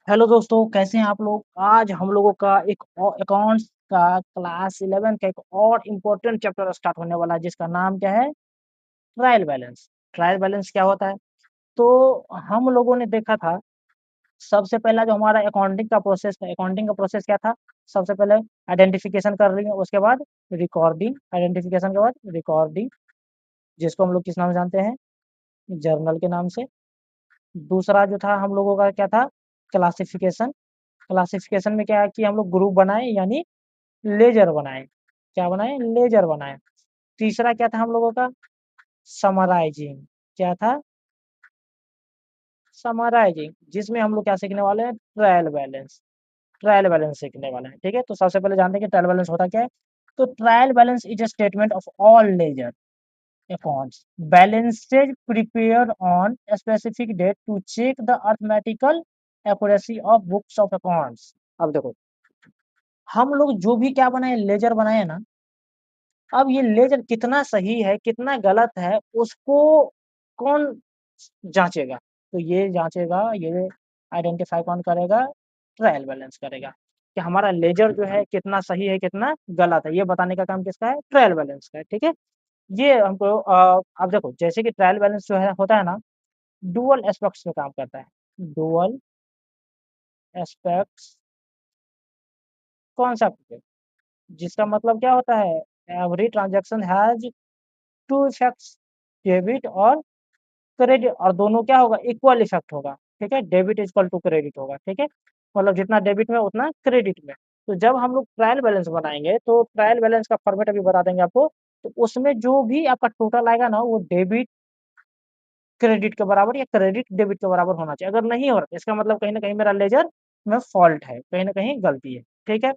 Hello दोस्तों, कैसे हैं आप लोग? आज हम लोगों का एक अकाउंट्स का क्लास 11 का एक और इम्पोर्टेंट चैप्टर स्टार्ट होने वाला है, जिसका नाम क्या है? Trial balance. ट्रायल बैलेंस क्या होता है? तो हम लोगों ने देखा था, सबसे पहला जो हमारा अकाउंटिंग का प्रोसेस था, अकाउंटिंग का प्रोसेस क्या था? सबसे पहले आइडेंटिफिकेशन कर लेंगे, उसके बाद रिकॉर्डिंग, आइडेंटिफिकेशन के बाद रिकॉर्डिंग, जिसको हम लोग किस नाम से जानते हैं? जर्नल के नाम से। दूसरा जो था हम लोगों का क्या था? क्लासिफिकेशन। क्लासिफिकेशन में क्या है कि हम लोग ग्रुप बनाए, यानी लेजर बनाए। क्या बनाए? लेजर बनाए। तीसरा क्या था हम लोगों का? समराइजिंग। क्या था? समराइजिंग, जिसमें हम लोग क्या सीखने वाले हैं? Trial balance. ट्रायल बैलेंस सीखने वाले हैं, ठीक है। तो सबसे पहले जानते हैं कि ट्रायल बैलेंस होता क्या है। तो trial balance is a statement of all ledger accounts balances prepared on a specific date to check the arithmetical accuracy of books of accounts। अब देखो, हम लोग जो भी क्या बनाए, लेजर बनाए ना, अब ये लेजर कितना सही है कितना गलत है उसको कौन जांचेगा? तो ये जांचेगा, ये आइडेंटिफाई कौन करेगा? ट्रायल बैलेंस करेगा कि हमारा लेजर जो है कितना सही है कितना गलत है। ये बताने का काम किसका है? ट्रायल बैलेंस का है, ठीक है। ये हमको अब देखो, जैसे कि ट्रायल बैलेंस जो है होता है ना, डुअल एस्पेक्ट्स में काम करता है। डुअल एस्पेक्ट्स कॉन्सेप्ट पे, जिसका मतलब क्या होता है? Every transaction has two effects, debit और क्रेडिट, और दोनों क्या होगा? इक्वल इफेक्ट होगा, ठीक है। डेबिट इक्वल टू क्रेडिट होगा, ठीक है। मतलब जितना डेबिट में उतना क्रेडिट में। तो जब हम लोग ट्रायल बैलेंस बनाएंगे तो ट्रायल बैलेंस का फॉर्मेट अभी बता देंगे आपको। तो उसमें जो भी आपका टोटल आएगा ना, वो डेबिट क्रेडिट के बराबर या क्रेडिट डेबिट के बराबर होना चाहिए। अगर नहीं हो रहा तो इसका मतलब कहीं ना कहीं मेरा लेजर में फॉल्ट है, कहीं ना कहीं गलती है, ठीक है।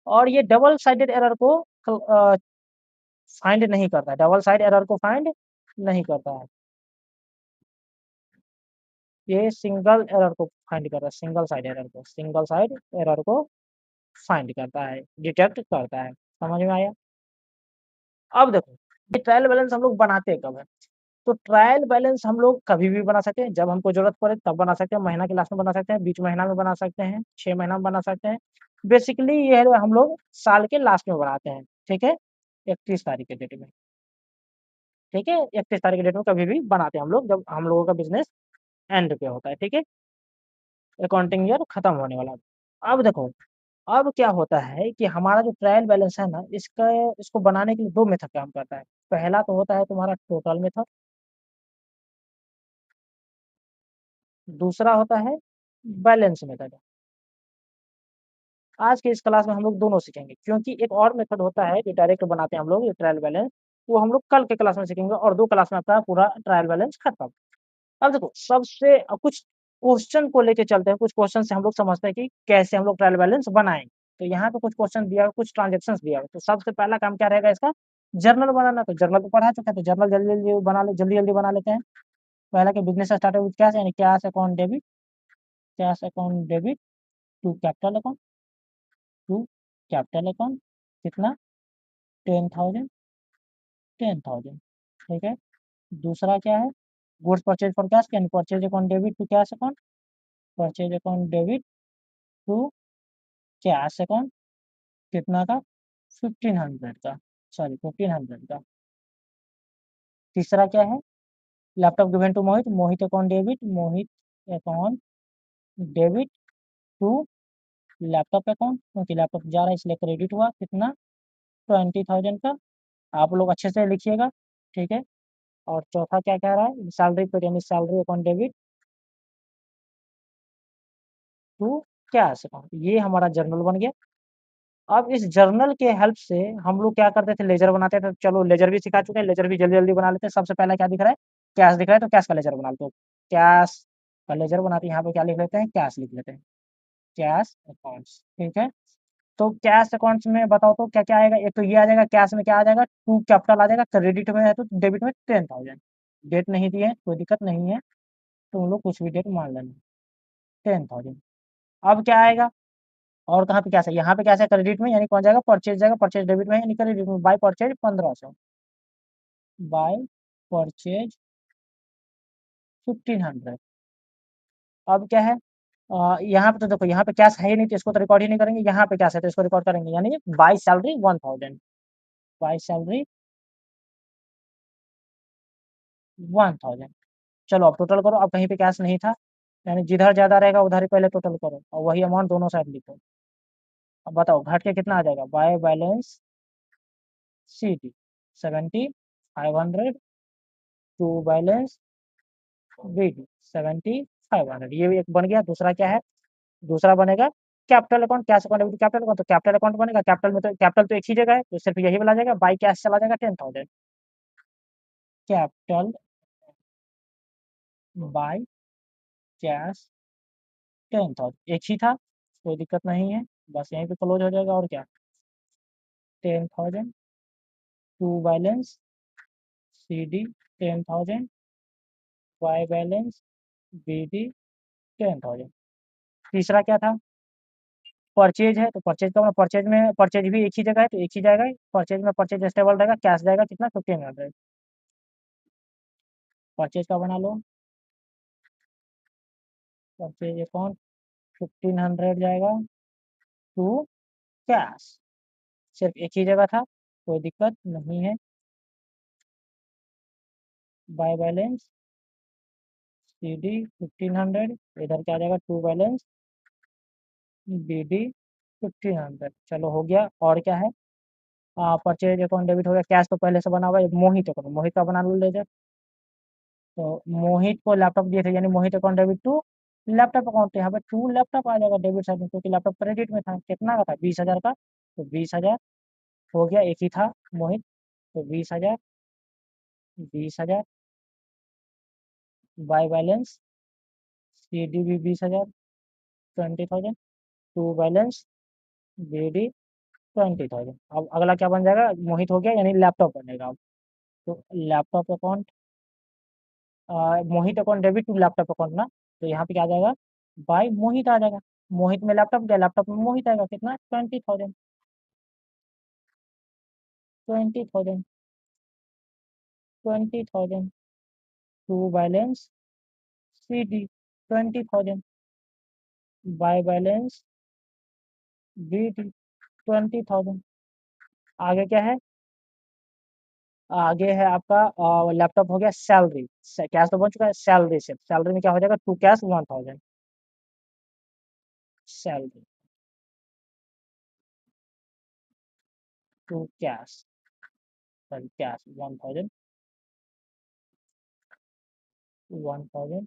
और ये डबल साइडेड एरर को फाइंड नहीं करता है, डबल साइड एरर को फाइंड नहीं करता है। ये सिंगल एरर को फाइंड करता है, सिंगल साइड एरर को, सिंगल साइड एरर को फाइंड करता है, डिटेक्ट करता है। समझ में आया? अब देखो, ये ट्रायल बैलेंस हम लोग बनाते कब है? तो ट्रायल बैलेंस हम लोग कभी भी बना सकते हैं, जब हमको जरूरत पड़े तब बना सकते हैं। महीना के लास्ट में बना सकते हैं, बीच महीना में बना सकते हैं, 6 महीना में बना सकते हैं। बेसिकली ये है, हम लोग साल के लास्ट में बनाते हैं, ठीक है। 31 तारीख के डेट में, ठीक है। 31 तारीख के डेट में कभी भी बनाते हैं हम लोग, जब हम लोगों का बिजनेस एंड पे होता है, ठीक है। अकाउंटिंग ईयर खत्म होने वाला है। अब देखो, अब क्या होता है कि हमारा जो ट्रायल बैलेंस है ना, इसका इसको बनाने के लिए दो मेथड काम करता है। पहला तो होता है तुम्हारा टोटल मेथड, दूसरा होता है बैलेंस मेथड। आज के इस क्लास में हम लोग दोनों सीखेंगे, क्योंकि एक और मेथड होता है जो डायरेक्ट बनाते हैं हम लोग, ये ट्रायल बैलेंस, वो हम लोग कल के क्लास में सीखेंगे, और 2 क्लास में आपका पूरा ट्रायल बैलेंस खत्म। अब देखो, सबसे कुछ क्वेश्चन को लेके चलते हैं, कुछ क्वेश्चन से हम लोग समझते हैं कि कैसे हम लोग ट्रायल बैलेंस बनाएंगे। तो यहाँ पे कुछ क्वेश्चन दिया है, कुछ ट्रांजेक्शन दिया है। तो सबसे पहला काम क्या रहेगा इसका? जर्नल बनाना। तो जर्नल तो पढ़ा चुके हैं, तो जर्नल जल्दी जल्दी बना ले, जल्दी जल्दी बना लेते हैं। पहला कि बिजनेस स्टार्ट विद कैश, यानी cash account debit, cash account debit to capital account, to capital account, कितना? 10,000, 10,000, ठीक है। दूसरा क्या है? गुड्स परचेज फॉर कैश, यानी purchase account debit to cash account, purchase account debit to cash account, कितना का? 1500 का, सॉरी 1500 का। तीसरा क्या है? Laptop given to Mohit, Mohit account debit, Mohit account debit to laptop account, क्योंकि लैपटॉप जा रहा है इसलिए क्रेडिट हुआ, कितना? 20,000 का। आप लोग अच्छे से लिखिएगा, ठीक है। और चौथा क्या कह रहा है? सैलरी पेड, यानी salary account debit to cash account. ये हमारा जर्नल बन गया। अब इस जर्नल के हेल्प से हम लोग क्या करते थे? लेजर बनाते थे। चलो, लेजर भी सिखा चुके हैं, लेजर भी जल्दी जल्दी बना लेते हैं। सबसे पहला क्या दिख रहा है? कैश दिख रहा है, तो कैश का लेजर बना लेते हो। कैश का लेजर बनाते हैं, यहाँ पे क्या लिख लेते हैं? कैश लिख लेते हैं, कैश अकाउंट्स, ठीक है। तो कैश अकाउंट्स में बताओ तो क्या क्या आएगा? एक तो ये आ जाएगा, कैश में क्या आ जाएगा? टू कैपिटल आ जाएगा, क्रेडिट में है तो डेबिट में 10,000। डेट नहीं दिए है, कोई दिक्कत नहीं है, तुम लोग कुछ भी डेट मान लेना, 10,000। अब क्या आएगा? और कहाँ पे कैश है? यहाँ पे कैश है क्रेडिट में, यानी कौन जाएगा? परचेज जाएगा, परचेज डेबिट में, यानी क्रेडिट में। By purchase 1500, by purchase 1500। अब क्या है? यहाँ पे तो देखो, यहाँ पे कैश है ही नहीं, तो इसको तो रिकॉर्ड ही नहीं करेंगे। यहाँ पे कैश है तो इसको रिकॉर्ड करेंगे, यानी बाय सैलरी 1000, बाय सैलरी 1000। चलो अब टोटल करो, अब कहीं पे कैश नहीं था, यानी जिधर ज़्यादा रहेगा उधर ही पहले टोटल करो और वही अमाउंट दोनों साइड लिखो। अब बताओ घट के कितना आ जाएगा, by balance C D 70 500 to balance B D 70 500। ये भी एक बन गया। दूसरा क्या है, दूसरा बनेगा capital account, cash account debit capital account. तो कैपिटल अकाउंट बनेगा, कैपिटल तो एक ही जगह है तो सिर्फ यही वाला जाएगा, बाई कैश चला जाएगा 10,000, कैपिटल बाई कैश 10,000। एक ही था, कोई दिक्कत नहीं है, बस यहीं पे क्लोज हो जाएगा। और क्या, 10,000 to balance C D 10,000 by balance B D 10,000। तीसरा क्या था, परचेज है, तो परचेज का परचेज में परचेज भी एक ही जगह है तो एक ही जाएगा। परचेज में परचेज स्टेबल रहेगा, कैश जाएगा कितना 1500। परचेज का बना लो, परचेज अकाउंट 1500 जाएगा टू कैश, सिर्फ एक ही जगह था, कोई दिक्कत नहीं है। बाय बैलेंस सी डी 1500, इधर क्या आ जाएगा टू बैलेंस बी डी 1500। चलो हो गया। और क्या है, परचेज अकाउंट डेबिट हो गया, कैश तो पहले से बना हुआ है। मोहित अकाउंट, मोहित का बना लो लेजर। तो मोहित को लैपटॉप दिए थे, यानी Mohit account debit to laptop account, यहाँ पे टू लैपटॉप आ जाएगा डेबिट साइड में, क्योंकि लैपटॉप क्रेडिट में था। कितना का था, 20,000 का, तो 20,000 हो गया, एक ही था मोहित, तो 20,000 20,000 बाय बैलेंस सी डी भी 20,000 20,000 टू बैलेंस बी डी 20,000। अब अगला क्या बन जाएगा, मोहित हो गया, यानी लैपटॉप बनेगा अब। तो laptop account, Mohit account debit to laptop account ना, तो यहाँ पे क्या आ जाएगा, बाय मोहित आ जाएगा। मोहित में लैपटॉप गया, लैपटॉप में मोहित आएगा, कितना 20,000 20,000 20,000 to balance C D 20,000 by balance B D 20,000। आगे क्या है, आगे है आपका लैपटॉप हो गया सैलरी, कैश तो बन चुका है, सैलरी से सैलरी में क्या हो जाएगा, to cash 1000, salary to cash, sorry cash 1000 1000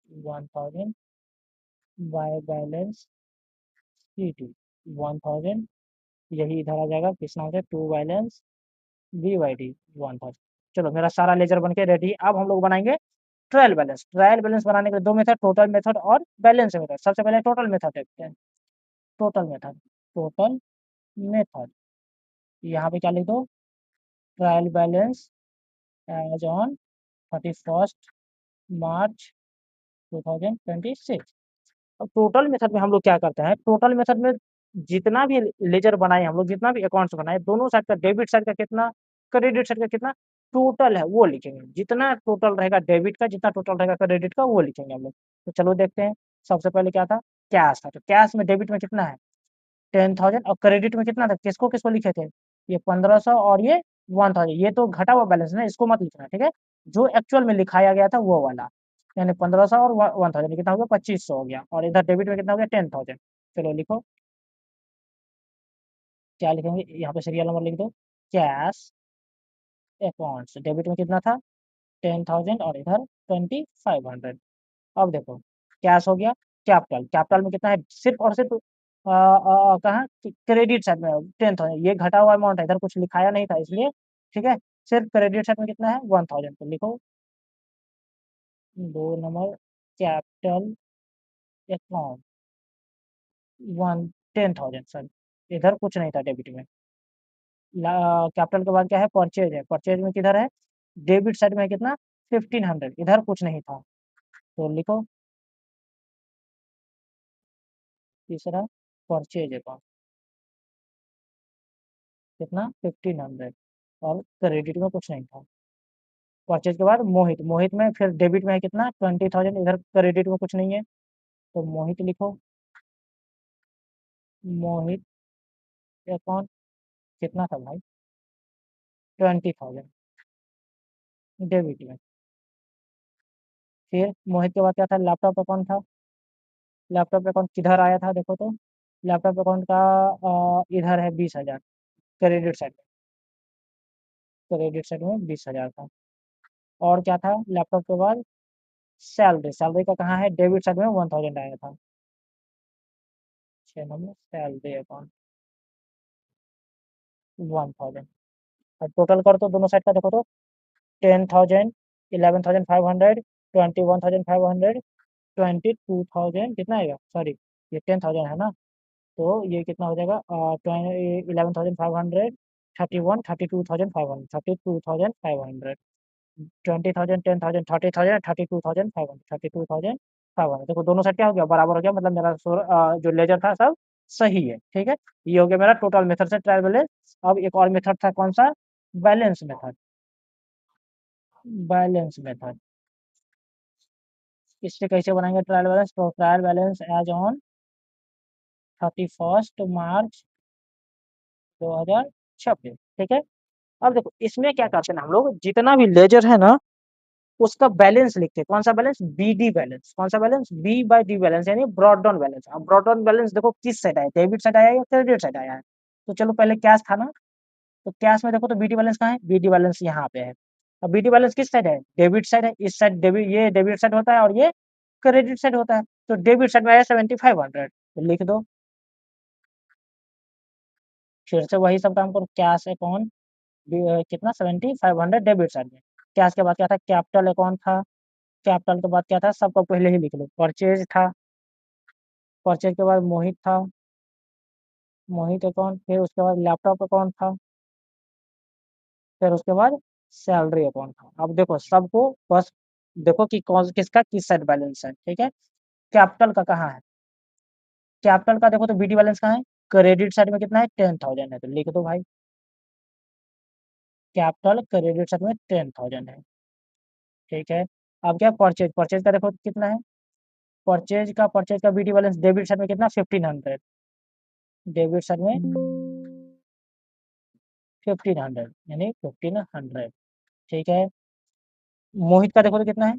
1000 by balance C T 1000, यही इधर आ जाएगा, किस नाम से, to balance B Y D 1000। चलो मेरा सारा लेजर बन के रेडी। अब हम लोग बनाएंगे ट्रायल बैलेंस। ट्रायल बैलेंस बनाने के दो मेथड, टोटल मेथड और बैलेंस मेथड। सबसे पहले टोटल मेथड देखते हैं। टोटल मेथड, टोटल मेथड, यहाँ पे क्या लिख दो, ट्रायल बैलेंस एज ऑन 31 मार्च 2026। अब टोटल मेथड में हम लोग क्या करते हैं, टोटल मेथड में जितना भी लेजर बनाए हम लोग, जितना भी अकाउंट्स बनाए, दोनों साइड का, डेबिट साइड का कितना, क्रेडिट साइड का कितना टोटल है वो लिखेंगे। जितना टोटल रहेगा डेबिट का, जितना टोटल रहेगा क्रेडिट का, वो लिखेंगे हम लोग। तो चलो देखते हैं। सबसे पहले क्या था, कैश था, तो कैश में डेबिट में कितना है 10,000, और क्रेडिट में कितना था, किसको किसको लिखे थे, ये 1500 और ये 1000। ये तो घटा हुआ बैलेंस है, इसको मत लिखना, ठीक है। जो एक्चुअल में लिखाया गया था वो वाला, यानी 1500 और 1000 कितना हो गया, 2500 हो गया। और इधर डेबिट में कितना हो गया 10,000। चलो लिखो, क्या लिखेंगे, यहाँ पे सीरियल नंबर लिख दो, कैश अकाउंट्स, डेबिट में कितना था 10,000 और इधर 2500। अब देखो, कैश हो गया। कैपिटल, कैपिटल में कितना है, सिर्फ और सिर्फ कहाँ, क्रेडिट साइड में 10,000, ये घटा हुआ अमाउंट है, इधर कुछ लिखाया नहीं था इसलिए, ठीक है। सिर्फ क्रेडिट साइड में कितना है 1000, तो लिखो 2 नंबर, कैपिटल अकाउंट 10,000, सर इधर कुछ नहीं था डेबिट में। कैपिटल के बाद क्या है, परचेज है, परचेज में किधर है, डेबिट साइड में है कितना 1500, इधर कुछ नहीं था, तो लिखो तीसरा परचेज अकाउंट कितना 1500, और क्रेडिट में कुछ नहीं था। परचेज के बाद मोहित, मोहित में फिर डेबिट में है कितना 20,000, इधर क्रेडिट में कुछ नहीं है। तो मोहित लिखो, मोहित अकाउंट कितना था भाई, 20,000 डेबिट में। फिर मोहित के बाद क्या था, लैपटॉप अकाउंट था। लैपटॉप अकाउंट किधर आया था देखो तो, लैपटॉप अकाउंट का इधर है 20,000 क्रेडिट साइड में, क्रेडिट साइड में 20,000 था। और क्या था लैपटॉप के बाद, सैलरी, सैलरी का कहाँ है, डेबिट साइड में 1,000 आया था। 6 नंबर सैलरी अकाउंट 1,000। और टोटल कर तो दोनों साइड का देखो तो, 10,000, 11,500, 21,500, 22,000 कितना आएगा, सॉरी ये 10,000 है ना, तो ये कितना हो जाएगा, 11,500, 31, 32,500, 32,500, 20,000, 10,000, 30,000, 32,500, 32,500। देखो दोनों साइड क्या हो गया, बराबर हो गया, मतलब मेरा जो लेजर था सब सही है, ठीक है। ये हो गया मेरा टोटल मेथड से ट्रायल बैलेंस। अब एक और मेथड था कौन सा, बैलेंस मेथड, बैलेंस मेथड। इससे कैसे बनाएंगे ट्रायल बैलेंस, तो ट्रायल बैलेंस एज ऑन 31 मार्च 2026, ठीक है। अब देखो इसमें क्या करते हैं ना हम लोग, जितना भी लेजर है ना उसका बैलेंस लिखते हैं, कौन सा बैलेंस, बीडी बैलेंस, कौन सा balance, B by D balance, यानी ब्रॉड डाउन बैलेंस। अब ब्रॉड डाउन बैलेंस देखो किस साइड आया, डेबिट साइड आया या क्रेडिट साइड आया है। तो चलो पहले कैश था ना, तो कैश में देखो तो बीडी बैलेंस कहाँ है, बीडी बैलेंस यहाँ पे है। अब बीडी बैलेंस किस साइड है, डेबिट साइड है, इस साइड डेबिट, ये डेबिट साइड होता है और ये क्रेडिट साइड होता है। तो डेबिट साइड में आया 7,500, तो लिख दो। फिर से वही सब काम करो, कैश अकाउंट कितना, 7,500 डेबिट साइड में। कैश के बाद क्या था, कैपिटल अकाउंट था। कैपिटल के बाद क्या था, सबको पहले ही लिख लो, परचेज था। परचेज के बाद मोहित था, मोहित अकाउंट। फिर उसके बाद लैपटॉप अकाउंट था। फिर उसके बाद सैलरी अकाउंट था। अब देखो सबको बस देखो कि कौन किसका किस साइड बैलेंस है, ठीक है। कैपिटल का कहाँ है, कैपिटल का देखो तो बीडी बैलेंस कहाँ है, क्रेडिट साइड में कितना है, 10,000 है, तो लिख दो भाई, कैपिटल क्रेडिट साइड में 10,000 है, ठीक है। अब क्या परचेज, परचेज का देखो कितना है, परचेज का बीडी बैलेंस डेबिट साइड में कितना, 1,500, डेबिट साइड में 1,500 यानी 1,500, ठीक है। मोहित का देखो तो कितना है,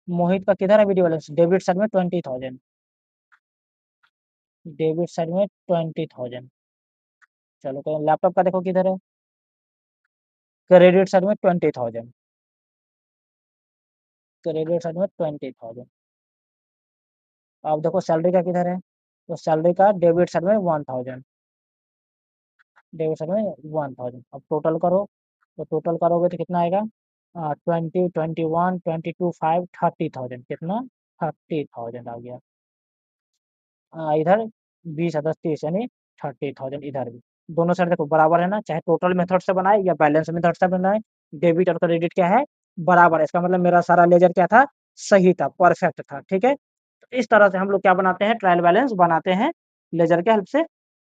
मोहित का किधर है बीडी बैलेंस, डेबिट साइड में 20,000, डेबिट साइड में 20,000। चलो तो लैपटॉप का देखो किधर है, क्रेडिट साइड में 20,000, क्रेडिट साइड में 20,000। अब देखो सैलरी का किधर है, तो सैलरी का डेबिट साइड में 1,000, डेबिट साइड में 1,000। अब टोटल करो, तो टोटल करोगे तो कितना आएगा, 20, 21, 22, 5, 30,000, कितना, 30,000 आ गया। इधर 20 30 यानी 30,000 इधर भी। दोनों साइड देखो बराबर है ना, चाहे टोटल मेथड से बनाए या बैलेंस मेथड से बनाए, डेबिट और क्रेडिट क्या है, बराबर है। इसका मतलब मेरा सारा लेजर क्या था, सही था, परफेक्ट था, ठीक है। तो इस तरह से हम लोग क्या बनाते हैं, ट्रायल बैलेंस बनाते हैं लेजर के हेल्प से।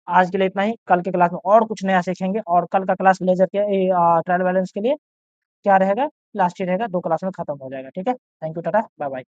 आज के लिए इतना ही, कल के क्लास में और कुछ नया सीखेंगे। और कल का क्लास लेजर के ट्रायल बैलेंस के लिए क्या रहेगा, लास्ट ही रहेगा, 2 क्लास में खत्म हो जाएगा, ठीक है। Thank you, tata, bye bye.